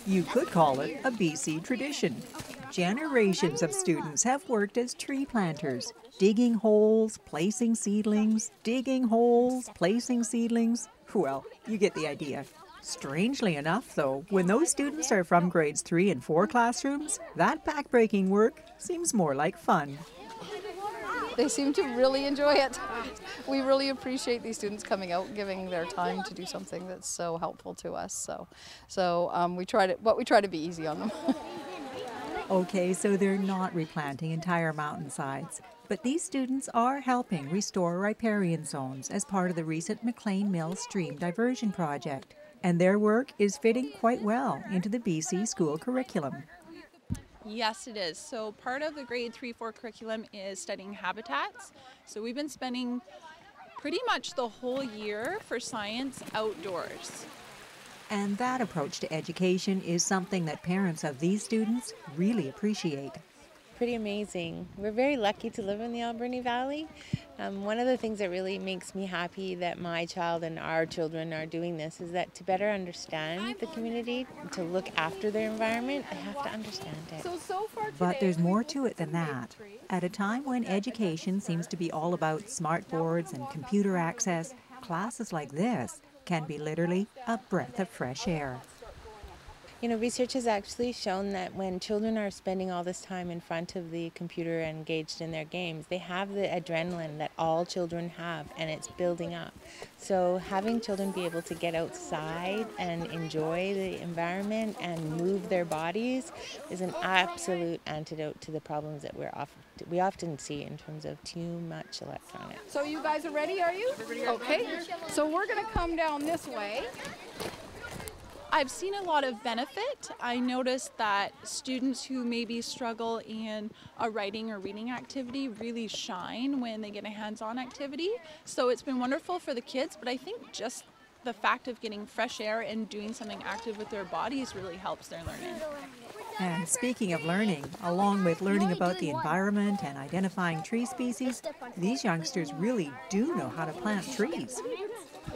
You could call it a BC tradition. Generations of students have worked as tree planters, digging holes, placing seedlings, digging holes, placing seedlings. Well, you get the idea. Strangely enough, though, when those students are from grades 3 and 4 classrooms, that backbreaking work seems more like fun. They seem to really enjoy it. We really appreciate these students coming out, giving their time to do something that's so helpful to us. We try to be easy on them. Okay, so they're not replanting entire mountainsides, but these students are helping restore riparian zones as part of the recent McLean Mill Stream Diversion Project, and their work is fitting quite well into the BC school curriculum. Yes, it is. So part of the grade 3-4 curriculum is studying habitats. So we've been spending pretty much the whole year for science outdoors. And that approach to education is something that parents of these students really appreciate. Pretty amazing. We're very lucky to live in the Alberni Valley. One of the things that really makes me happy that my child and our children are doing this is that to better understand the community, to look after their environment, they have to understand it. But there's more to it than that. At a time when education seems to be all about smart boards and computer access, classes like this can be literally a breath of fresh air. You know, research has actually shown that when children are spending all this time in front of the computer and engaged in their games, they have the adrenaline that all children have, and it's building up. So having children be able to get outside and enjoy the environment and move their bodies is an absolute antidote to the problems that we often see in terms of too much electronics. So you guys are ready, are you? Okay, so we're going to come down this way. I've seen a lot of benefit. I noticed that students who maybe struggle in a writing or reading activity really shine when they get a hands-on activity. So it's been wonderful for the kids, but I think just the fact of getting fresh air and doing something active with their bodies really helps their learning. And speaking of learning, along with learning about the environment and identifying tree species, these youngsters really do know how to plant trees.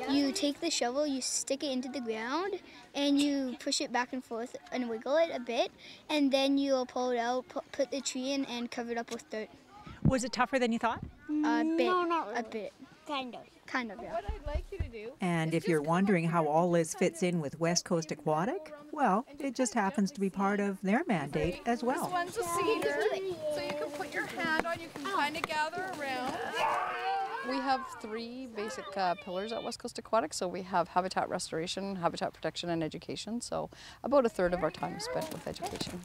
You take the shovel, you stick it into the ground, and you push it back and forth and wiggle it a bit, and then you'll pull it out, put the tree in, and cover it up with dirt. Was it tougher than you thought? A bit. No, not really. A bit. Kind of. Kind of, yeah. What I'd like you to do. And if you're wondering how all this fits in with West Coast Aquatic, well, it just happens to be part of their mandate as well. This one's a cedar, so you can put your hand on, you can kind of gather around. We have 3 basic pillars at West Coast Aquatic. So we have habitat restoration, habitat protection, and education. So about a third of our time is spent with education.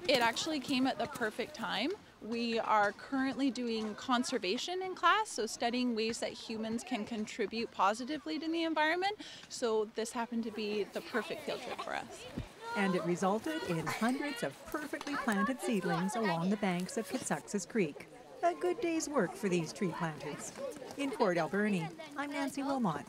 It actually came at the perfect time. We are currently doing conservation in class, so studying ways that humans can contribute positively to the environment. So this happened to be the perfect field trip for us. And it resulted in hundreds of perfectly planted seedlings along the banks of Kitsuxas Creek. A good day's work for these tree planters. In Port Alberni, I'm Nancy Wilmot.